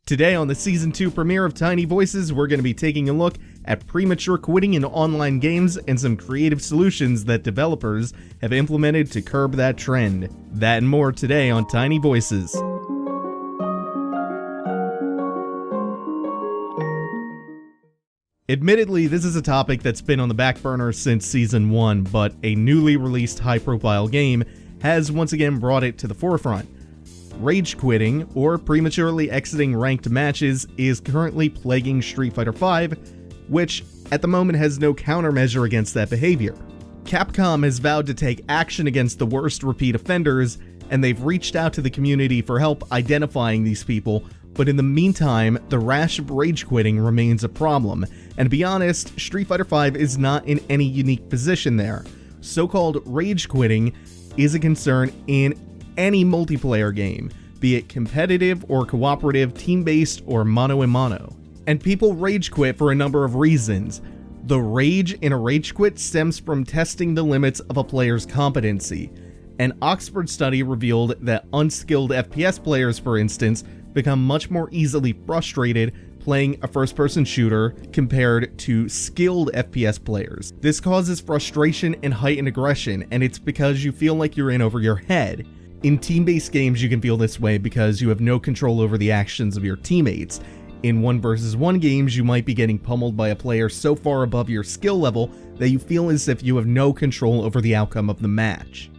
Today on the Season 2 premiere of Tiny Voices, we're going to be taking a look at premature quitting in online games and some creative solutions that developers have implemented to curb that trend. That and more today on Tiny Voices. Admittedly, this is a topic that's been on the back burner since Season 1, but a newly released high-profile game has once again brought it to the forefront. Rage quitting, or prematurely exiting ranked matches, is currently plaguing Street Fighter V, which at the moment has no countermeasure against that behavior. Capcom has vowed to take action against the worst repeat offenders, and they've reached out to the community for help identifying these people, but in the meantime, the rash of rage quitting remains a problem, and to be honest, Street Fighter V is not in any unique position there. So-called rage quitting is a concern in any multiplayer game, be it competitive or cooperative, team-based or mano-a-mano. And people rage quit for a number of reasons. The rage in a rage quit stems from testing the limits of a player's competency. An Oxford study revealed that unskilled FPS players, for instance, become much more easily frustrated playing a first-person shooter compared to skilled FPS players. This causes frustration and heightened aggression, and it's because you feel like you're in over your head. In team-based games, you can feel this way because you have no control over the actions of your teammates. In 1v1 games, you might be getting pummeled by a player so far above your skill level that you feel as if you have no control over the outcome of the match.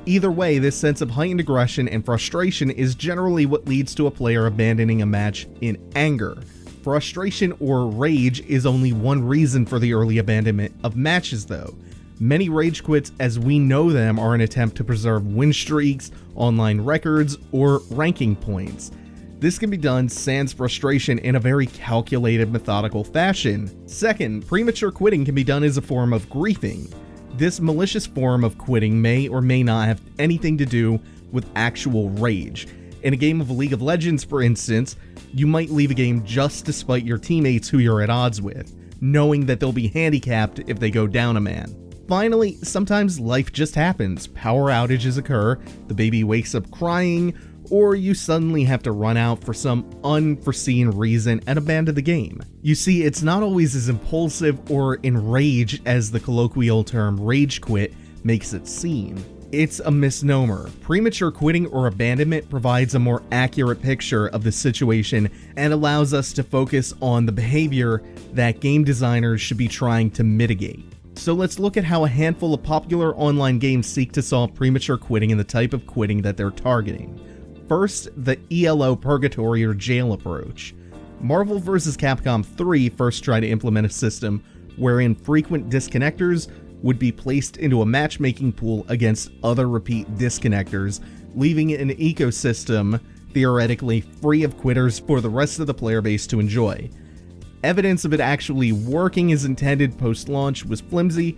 Either way, this sense of heightened aggression and frustration is generally what leads to a player abandoning a match in anger. Frustration or rage is only one reason for the early abandonment of matches, though. Many rage quits as we know them are an attempt to preserve win streaks, online records, or ranking points. This can be done sans frustration in a very calculated, methodical fashion. Second, premature quitting can be done as a form of griefing. This malicious form of quitting may or may not have anything to do with actual rage. In a game of League of Legends, for instance, you might leave a game just despite your teammates who you're at odds with, knowing that they'll be handicapped if they go down a man. Finally, sometimes life just happens. Power outages occur, the baby wakes up crying, or you suddenly have to run out for some unforeseen reason and abandon the game. You see, it's not always as impulsive or enraged as the colloquial term rage quit makes it seem. It's a misnomer. Premature quitting or abandonment provides a more accurate picture of the situation and allows us to focus on the behavior that game designers should be trying to mitigate. So let's look at how a handful of popular online games seek to solve premature quitting and the type of quitting that they're targeting. First, the ELO purgatory or jail approach. Marvel vs. Capcom 3 first tried to implement a system wherein frequent disconnectors would be placed into a matchmaking pool against other repeat disconnectors, leaving an ecosystem theoretically free of quitters for the rest of the player base to enjoy. Evidence of it actually working as intended post-launch was flimsy,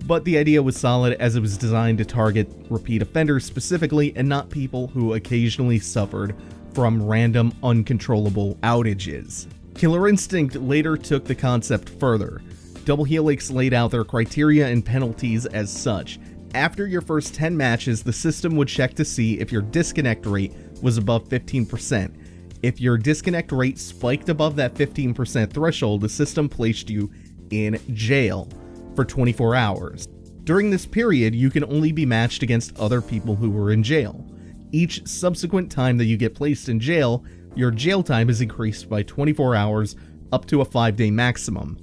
but the idea was solid as it was designed to target repeat offenders specifically and not people who occasionally suffered from random uncontrollable outages. Killer Instinct later took the concept further. Double Helix laid out their criteria and penalties as such. After your first 10 matches, the system would check to see if your disconnect rate was above 15%. If your disconnect rate spiked above that 15% threshold, the system placed you in jail for 24 hours. During this period, you can only be matched against other people who were in jail. Each subsequent time that you get placed in jail, your jail time is increased by 24 hours up to a 5-day maximum.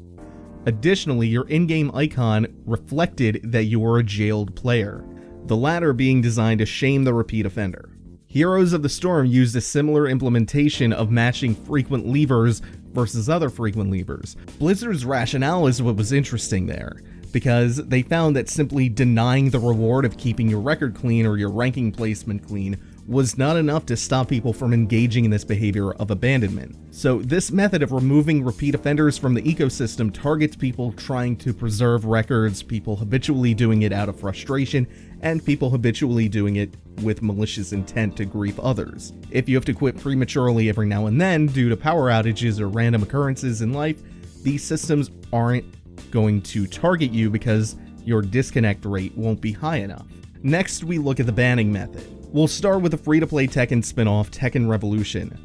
Additionally, your in-game icon reflected that you were a jailed player, the latter being designed to shame the repeat offender. Heroes of the Storm used a similar implementation of matching frequent leavers versus other frequent leavers. Blizzard's rationale is what was interesting there, because they found that simply denying the reward of keeping your record clean or your ranking placement clean was not enough to stop people from engaging in this behavior of abandonment. So this method of removing repeat offenders from the ecosystem targets people trying to preserve records, people habitually doing it out of frustration, and people habitually doing it with malicious intent to grief others. If you have to quit prematurely every now and then due to power outages or random occurrences in life, these systems aren't going to target you because your disconnect rate won't be high enough. Next, we look at the banning method. We'll start with the free-to-play Tekken spin-off, Tekken Revolution.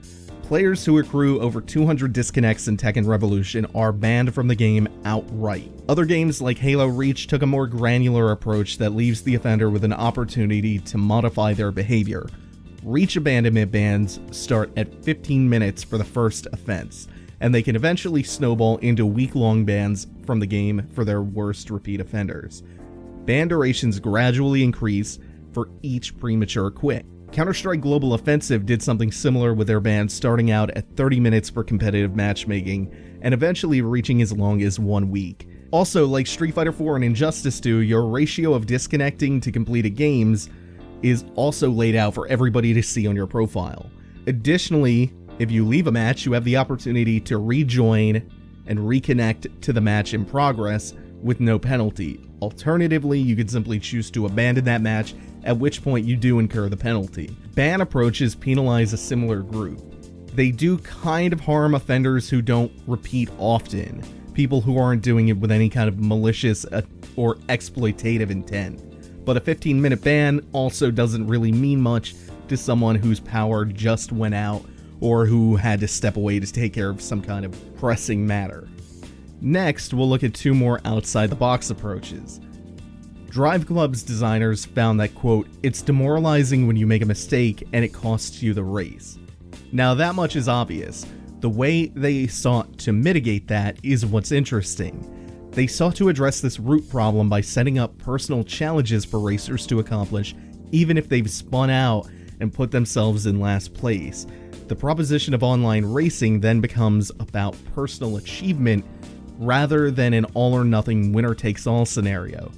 Players who accrue over 200 disconnects in Tekken Revolution are banned from the game outright. Other games like Halo Reach took a more granular approach that leaves the offender with an opportunity to modify their behavior. Reach abandonment bans start at 15 minutes for the first offense, and they can eventually snowball into week-long bans from the game for their worst repeat offenders. Ban durations gradually increase for each premature quit. Counter-Strike Global Offensive did something similar with their bans starting out at 30 minutes for competitive matchmaking and eventually reaching as long as 1 week. Also, like Street Fighter 4 and Injustice 2, your ratio of disconnecting to completed games is also laid out for everybody to see on your profile. Additionally, if you leave a match, you have the opportunity to rejoin and reconnect to the match in progress with no penalty. Alternatively, you could simply choose to abandon that match, at which point you do incur the penalty. Ban approaches penalize a similar group. They do kind of harm offenders who don't repeat often, people who aren't doing it with any kind of malicious or exploitative intent. But a 15-minute ban also doesn't really mean much to someone whose power just went out or who had to step away to take care of some kind of pressing matter. Next, we'll look at two more outside-the-box approaches. Drive Club's designers found that, quote, "It's demoralizing when you make a mistake and it costs you the race." Now that much is obvious. The way they sought to mitigate that is what's interesting. They sought to address this root problem by setting up personal challenges for racers to accomplish, even if they've spun out and put themselves in last place. The proposition of online racing then becomes about personal achievement rather than an all-or-nothing winner-takes-all scenario.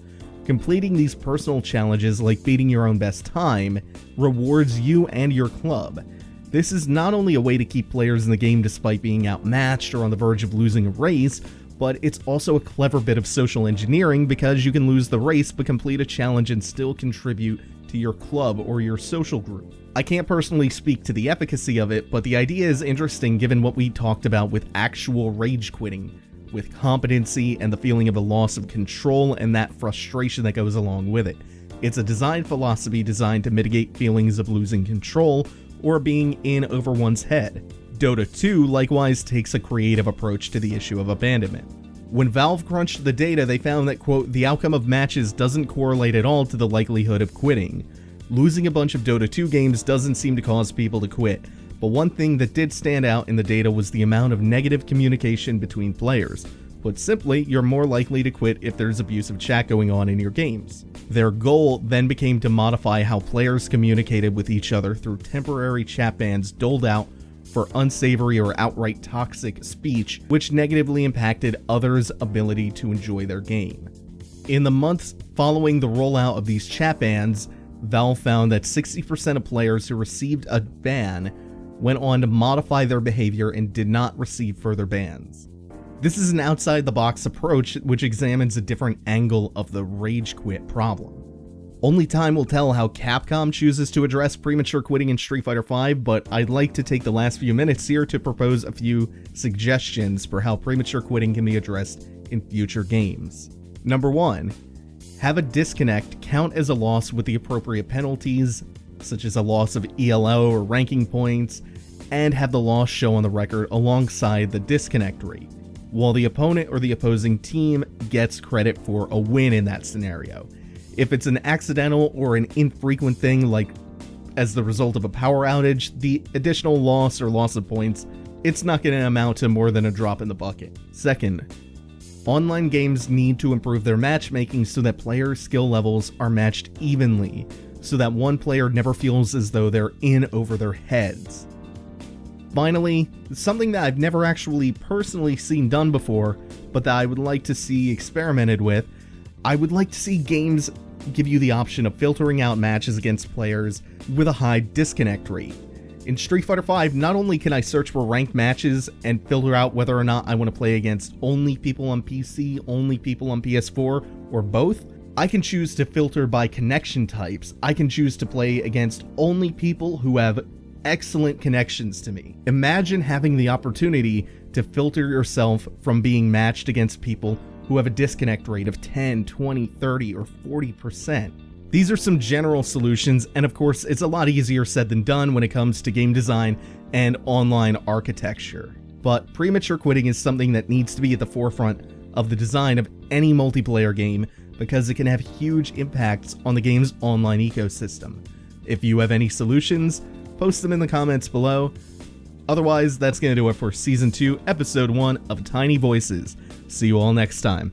Completing these personal challenges, like beating your own best time, rewards you and your club. This is not only a way to keep players in the game despite being outmatched or on the verge of losing a race, but it's also a clever bit of social engineering because you can lose the race but complete a challenge and still contribute to your club or your social group. I can't personally speak to the efficacy of it, but the idea is interesting given what we talked about with actual rage quitting, with competency and the feeling of a loss of control and that frustration that goes along with it. It's a design philosophy designed to mitigate feelings of losing control or being in over one's head. Dota 2 likewise takes a creative approach to the issue of abandonment. When Valve crunched the data, they found that, quote, "The outcome of matches doesn't correlate at all to the likelihood of quitting. Losing a bunch of Dota 2 games doesn't seem to cause people to quit. But one thing that did stand out in the data was the amount of negative communication between players. Put simply, you're more likely to quit if there's abusive chat going on in your games." Their goal then became to modify how players communicated with each other through temporary chat bans doled out for unsavory or outright toxic speech, which negatively impacted others' ability to enjoy their game. In the months following the rollout of these chat bans, Valve found that 60% of players who received a ban went on to modify their behavior and did not receive further bans. This is an outside-the-box approach which examines a different angle of the rage quit problem. Only time will tell how Capcom chooses to address premature quitting in Street Fighter V, but I'd like to take the last few minutes here to propose a few suggestions for how premature quitting can be addressed in future games. Number 1. Have a disconnect count as a loss with the appropriate penalties, such as a loss of ELO or ranking points, and have the loss show on the record alongside the disconnect rate, while the opponent or the opposing team gets credit for a win in that scenario. If it's an accidental or an infrequent thing, like as the result of a power outage, the additional loss or loss of points, it's not going to amount to more than a drop in the bucket. Second, online games need to improve their matchmaking so that player skill levels are matched evenly, so that one player never feels as though they're in over their heads. Finally, something that I've never actually personally seen done before, but that I would like to see experimented with, I would like to see games give you the option of filtering out matches against players with a high disconnect rate. In Street Fighter V, not only can I search for ranked matches and filter out whether or not I want to play against only people on PC, only people on PS4, or both, I can choose to filter by connection types. I can choose to play against only people who have excellent connections to me. Imagine having the opportunity to filter yourself from being matched against people who have a disconnect rate of 10, 20, 30, or 40%. These are some general solutions, and of course, it's a lot easier said than done when it comes to game design and online architecture. But premature quitting is something that needs to be at the forefront of the design of any multiplayer game because it can have huge impacts on the game's online ecosystem. If you have any solutions, post them in the comments below. Otherwise, that's going to do it for Season 2, Episode 1 of Tiny Voices. See you all next time.